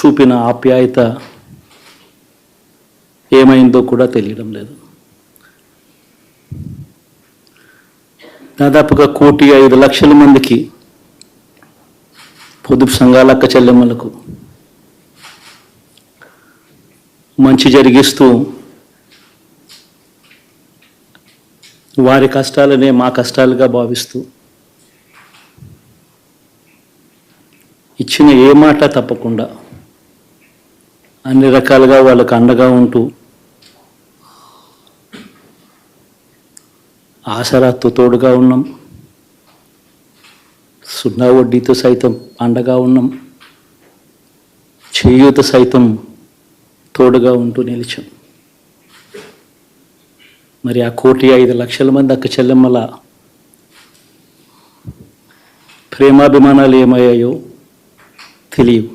చూపిన ఆప్యాయత ఏమైందో కూడా తెలియడం లేదు. దాదాపుగా 1,05,00,000 మందికి పొదుపు సంఘాల అక్క చెల్లెమ్మలకు మంచి జరిగిస్తూ వారి కష్టాలనే మా కష్టాలుగా భావిస్తూ ఇచ్చిన ఏ మాట తప్పకుండా అన్ని రకాలుగా వాళ్ళకు అండగా ఉంటూ ఆసరాతో తోడుగా ఉన్నాం, సున్నా వడ్డీతో సైతం అండగా ఉన్నాం, చేయూత సైతం తోడుగా ఉంటూ నిలిచాం. మరి ఆ 1,05,00,000 మంది అక్క చెల్లెమ్మల ప్రేమాభిమానాలు ఏమయ్యాయో తెలియవు.